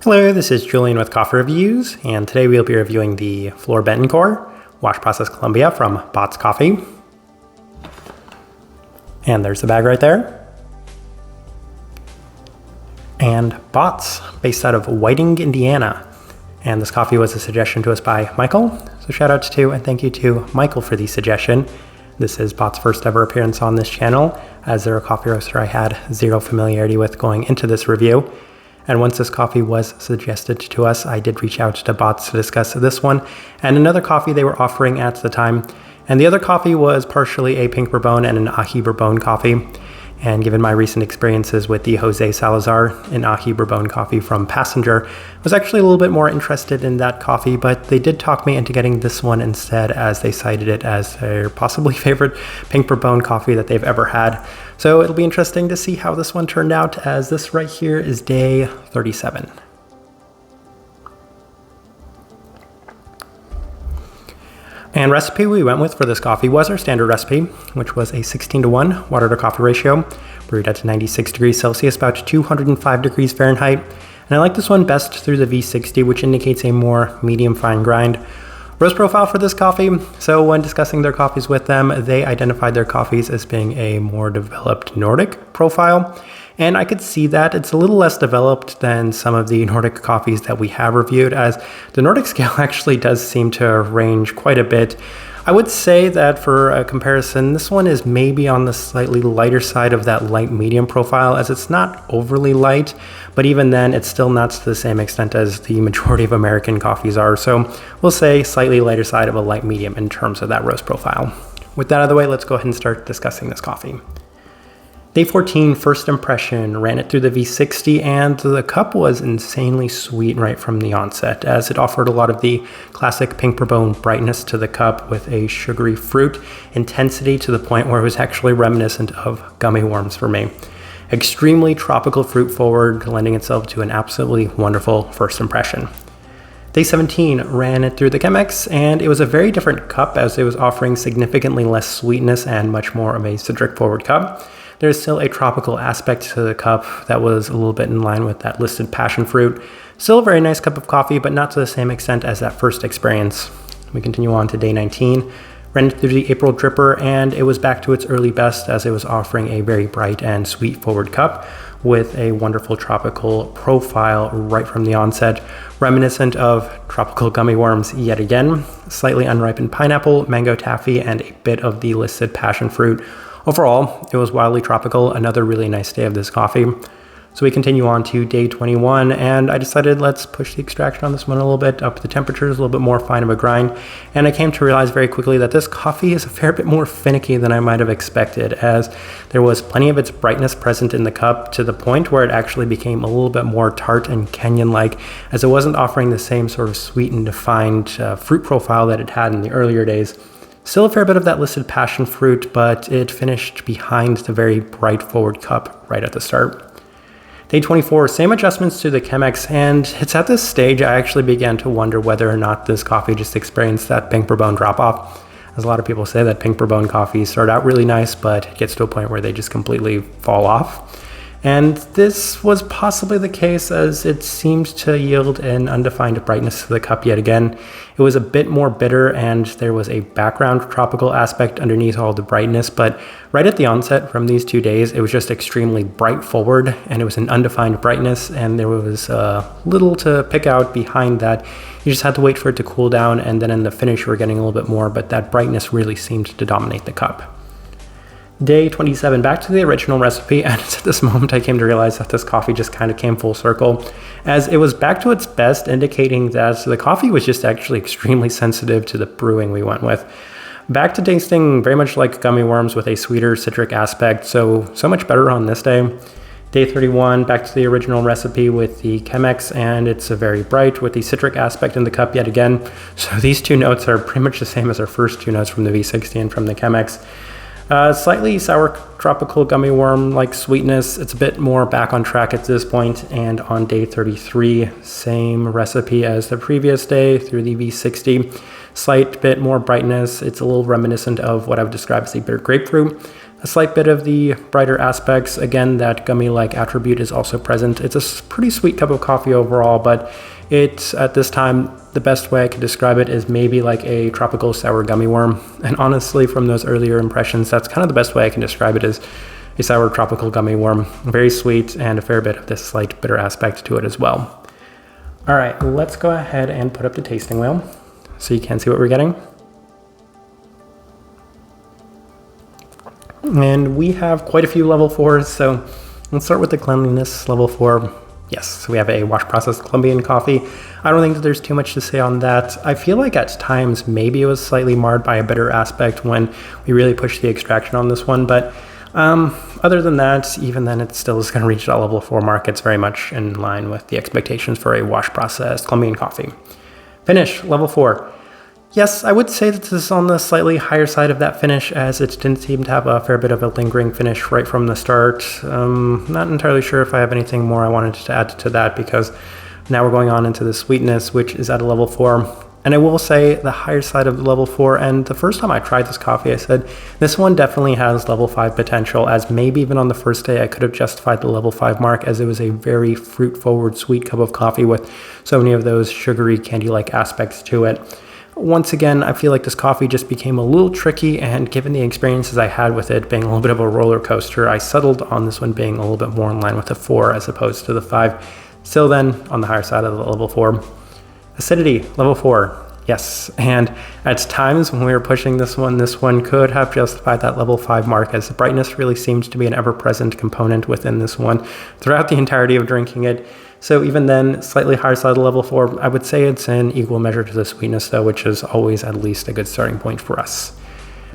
Hello, this is Julian with Coffee Reviews, and today we'll be reviewing the Flor Betancourth Wash Process Colombia from Botz Coffee. And there's the bag right there. And Botz, based out of Whiting, Indiana. And this coffee was a suggestion to us by Michael. So shout out to and thank you to Michael for the suggestion. This is Botz's first ever appearance on this channel, as they're a coffee roaster I had zero familiarity with going into this review. And once this coffee was suggested to us, I did reach out to Botz to discuss this one and another coffee they were offering at the time. And the other coffee was partially a pink bourbon and an ají bourbon coffee. And given my recent experiences with the Jose Salazar and ají bourbon coffee from Passenger, I was actually a little bit more interested in that coffee, but they did talk me into getting this one instead, as they cited it as their possibly favorite pink bourbon coffee that they've ever had. So it'll be interesting to see how this one turned out, as this right here is day 37. And recipe we went with for this coffee was our standard recipe, which was a 16:1 water to coffee ratio, brewed at 96 degrees Celsius, about 205 degrees Fahrenheit. And I like this one best through the V60, which indicates a more medium fine grind. Roast profile for this coffee. So when discussing their coffees with them, they identified their coffees as being a more developed Nordic profile. And I could see that it's a little less developed than some of the Nordic coffees that we have reviewed, as the Nordic scale actually does seem to range quite a bit. I would say that for a comparison, this one is maybe on the slightly lighter side of that light medium profile, as it's not overly light, but even then it's still not to the same extent as the majority of American coffees are. So we'll say slightly lighter side of a light medium in terms of that roast profile. With that out of the way, let's go ahead and start discussing this coffee. Day 14, first impression, ran it through the V60, and the cup was insanely sweet right from the onset, as it offered a lot of the classic pink bourbon brightness to the cup with a sugary fruit intensity to the point where it was actually reminiscent of gummy worms for me. Extremely tropical fruit forward, lending itself to an absolutely wonderful first impression. Day 17 ran it through the Chemex, and it was a very different cup, as it was offering significantly less sweetness and much more of a citric forward cup. There's still a tropical aspect to the cup that was a little bit in line with that listed passion fruit. Still a very nice cup of coffee, but not to the same extent as that first experience. We continue on to day 19. Ran it through the April dripper, and it was back to its early best, as it was offering a very bright and sweet forward cup with a wonderful tropical profile right from the onset, reminiscent of tropical gummy worms yet again, slightly unripened pineapple, mango taffy, and a bit of the listed passion fruit. Overall, it was wildly tropical, another really nice day of this coffee. So we continue on to day 21, and I decided let's push the extraction on this one a little bit, up the temperatures, a little bit more fine of a grind. And I came to realize very quickly that this coffee is a fair bit more finicky than I might have expected, as there was plenty of its brightness present in the cup, to the point where it actually became a little bit more tart and Kenyan-like, as it wasn't offering the same sort of sweet and defined fruit profile that it had in the earlier days. Still a fair bit of that listed passion fruit, but it finished behind the very bright forward cup right at the start. Day 24, same adjustments to the Chemex, and it's at this stage I actually began to wonder whether or not this coffee just experienced that pink bourbon drop-off. As a lot of people say that pink bourbon coffees start out really nice, but it gets to a point where they just completely fall off. And this was possibly the case, as it seemed to yield an undefined brightness to the cup yet again. It was a bit more bitter, and there was a background tropical aspect underneath all the brightness, but right at the onset from these 2 days, it was just extremely bright forward, and it was an undefined brightness, and there was little to pick out behind that. You just had to wait for it to cool down, and then in the finish you were getting a little bit more, but that brightness really seemed to dominate the cup. Day 27, back to the original recipe, and it's at this moment I came to realize that this coffee just kind of came full circle, as it was back to its best, indicating that the coffee was just actually extremely sensitive to the brewing we went with. Back to tasting very much like gummy worms with a sweeter citric aspect, so much better on this day. Day 31, back to the original recipe with the Chemex, and it's a very bright with the citric aspect in the cup yet again. So these two notes are pretty much the same as our first two notes from the V60 and from the Chemex. Slightly sour tropical gummy worm-like sweetness. It's a bit more back on track at this point. And on day 33, same recipe as the previous day through the V60. Slight bit more brightness. It's a little reminiscent of what I would describe as a bitter grapefruit. A slight bit of the brighter aspects. Again, that gummy-like attribute is also present. It's a pretty sweet cup of coffee overall, but it's, at this time, the best way I could describe it is maybe like a tropical sour gummy worm. And honestly, from those earlier impressions, that's kind of the best way I can describe it, is a sour tropical gummy worm. Very sweet and a fair bit of this slight bitter aspect to it as well. All right, let's go ahead and put up the tasting wheel so you can see what we're getting. And we have quite a few level 4s, so let's start with the cleanliness. Level 4, yes, we have a wash processed Colombian coffee. I don't think that there's too much to say on that. I feel like at times maybe it was slightly marred by a bitter aspect when we really pushed the extraction on this one, but other than that, even then it still is going to reach that level 4 mark. It's very much in line with the expectations for a wash processed Colombian coffee. Finish, level 4. Yes, I would say that this is on the slightly higher side of that finish, as it didn't seem to have a fair bit of a lingering finish right from the start. Not entirely sure if I have anything more I wanted to add to that, because now we're going on into the sweetness, which is at a level 4. And I will say the higher side of the level 4, and the first time I tried this coffee, I said, this one definitely has level 5 potential, as maybe even on the first day I could have justified the level 5 mark, as it was a very fruit-forward sweet cup of coffee with so many of those sugary candy-like aspects to it. Once again, I feel like this coffee just became a little tricky, and given the experiences I had with it being a little bit of a roller coaster, I settled on this one being a little bit more in line with the 4 as opposed to the 5. Still then, on the higher side of the level 4. Acidity, level 4. Yes, and at times when we were pushing this one could have justified that level 5 mark, as the brightness really seemed to be an ever-present component within this one throughout the entirety of drinking it. So even then, slightly higher side of level 4, I would say it's in equal measure to the sweetness though, which is always at least a good starting point for us.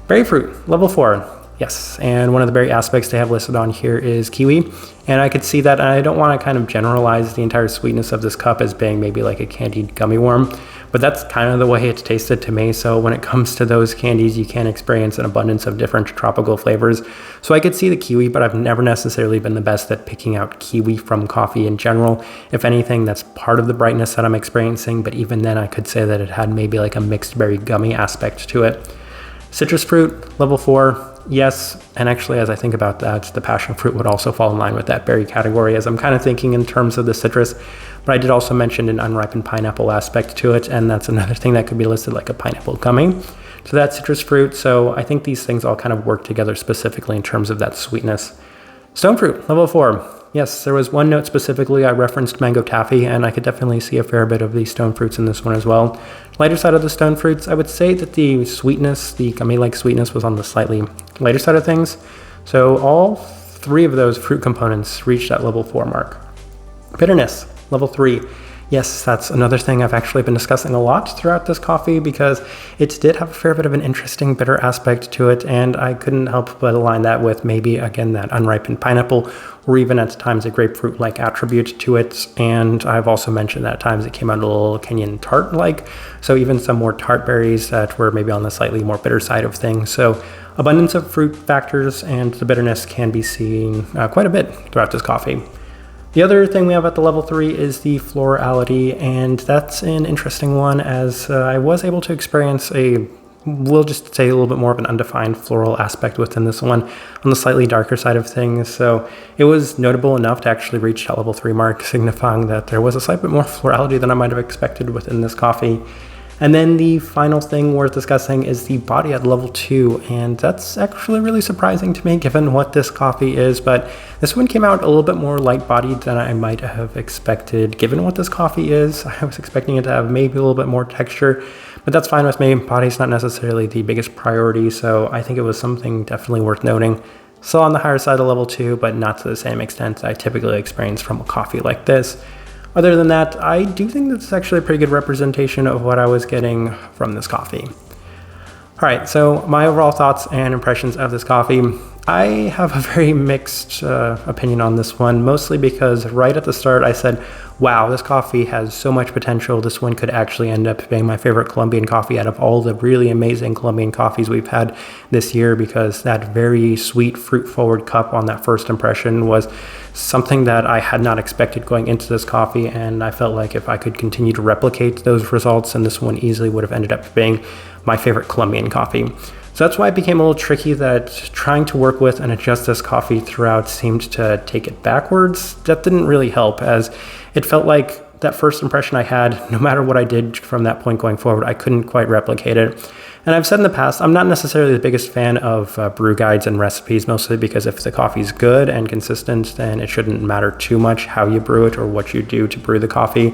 Berry fruit, level 4. Yes, and one of the berry aspects they have listed on here is kiwi, and I could see that, and I don't want to kind of generalize the entire sweetness of this cup as being maybe like a candied gummy worm, but that's kind of the way it's tasted to me. So when it comes to those candies, you can experience an abundance of different tropical flavors. So I could see the kiwi, but I've never necessarily been the best at picking out kiwi from coffee in general. If anything, that's part of the brightness that I'm experiencing, but even then I could say that it had maybe like a mixed berry gummy aspect to it. Citrus fruit, level 4. Yes, and actually as I think about that, the passion fruit would also fall in line with that berry category, as I'm kind of thinking in terms of the citrus, but I did also mention an unripened pineapple aspect to it, and that's another thing that could be listed like a pineapple gummy. So that's citrus fruit, so I think these things all kind of work together specifically in terms of that sweetness. Stone fruit, level 4. Yes, there was one note specifically I referenced mango taffy, and I could definitely see a fair bit of the stone fruits in this one as well. Lighter side of the stone fruits, I would say that the sweetness, the gummy-like sweetness, was on the slightly lighter side of things. So all 3 of those fruit components reached that level 4 mark. Bitterness, level 3. Yes, that's another thing I've actually been discussing a lot throughout this coffee, because it did have a fair bit of an interesting bitter aspect to it, and I couldn't help but align that with maybe, again, that unripened pineapple, or even at times a grapefruit-like attribute to it. And I've also mentioned that at times it came out a little Kenyan tart-like, so even some more tart berries that were maybe on the slightly more bitter side of things. So abundance of fruit factors, and the bitterness can be seen quite a bit throughout this coffee. The other thing we have at the level 3 is the florality, and that's an interesting one, as I was able to experience we'll just say a little bit more of an undefined floral aspect within this one on the slightly darker side of things. So it was notable enough to actually reach that level 3 mark, signifying that there was a slight bit more florality than I might have expected within this coffee. And then the final thing worth discussing is the body at level 2, and that's actually really surprising to me given what this coffee is, but this one came out a little bit more light-bodied than I might have expected given what this coffee is. I was expecting it to have maybe a little bit more texture, but that's fine with me. Body's not necessarily the biggest priority, so I think it was something definitely worth noting. Still on the higher side of level 2, but not to the same extent I typically experience from a coffee like this. Other than that, I do think that's actually a pretty good representation of what I was getting from this coffee. All right, so my overall thoughts and impressions of this coffee. I have a very mixed opinion on this one, mostly because right at the start I said, wow, this coffee has so much potential. This one could actually end up being my favorite Colombian coffee out of all the really amazing Colombian coffees we've had this year, because that very sweet fruit-forward cup on that first impression was something that I had not expected going into this coffee, and I felt like if I could continue to replicate those results, then this one easily would have ended up being my favorite Colombian coffee. So that's why it became a little tricky, that trying to work with and adjust this coffee throughout seemed to take it backwards. That didn't really help, as it felt like that first impression I had, no matter what I did from that point going forward, I couldn't quite replicate it. And I've said in the past, I'm not necessarily the biggest fan of brew guides and recipes, mostly because if the coffee's good and consistent, then it shouldn't matter too much how you brew it or what you do to brew the coffee.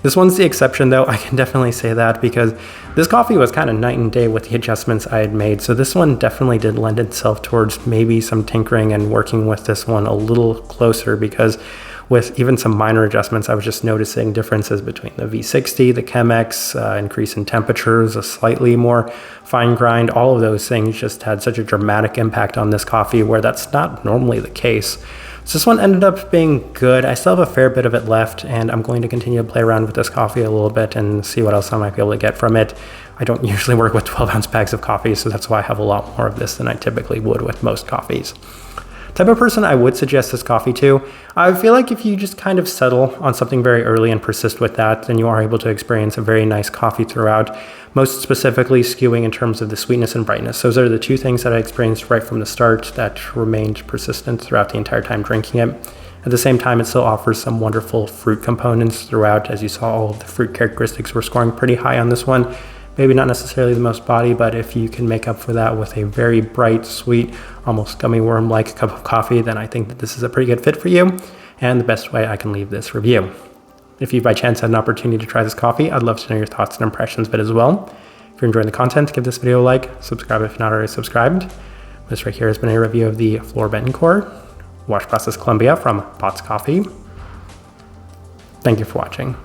This one's the exception, though. I can definitely say that, because this coffee was kind of night and day with the adjustments I had made. So this one definitely did lend itself towards maybe some tinkering and working with this one a little closer, because with even some minor adjustments, I was just noticing differences between the V60, the Chemex, increase in temperatures, a slightly more fine grind. All of those things just had such a dramatic impact on this coffee, where that's not normally the case. So this one ended up being good. I still have a fair bit of it left, and I'm going to continue to play around with this coffee a little bit and see what else I might be able to get from it. I don't usually work with 12-ounce bags of coffee, so that's why I have a lot more of this than I typically would with most coffees. Type of person I would suggest this coffee to, I feel like if you just kind of settle on something very early and persist with that, then you are able to experience a very nice coffee throughout, most specifically skewing in terms of the sweetness and brightness. Those are the two things that I experienced right from the start that remained persistent throughout the entire time drinking it. At the same time, it still offers some wonderful fruit components throughout. As you saw, all of the fruit characteristics were scoring pretty high on this one. Maybe not necessarily the most body, but if you can make up for that with a very bright, sweet, almost gummy worm-like cup of coffee, then I think that this is a pretty good fit for you, and the best way I can leave this review. If you by chance had an opportunity to try this coffee, I'd love to know your thoughts and impressions of it as well. If you're enjoying the content, give this video a like, subscribe if you're not already subscribed. This right here has been a review of the Flor Betancourth Wash Process Colombia from Botz Coffee. Thank you for watching.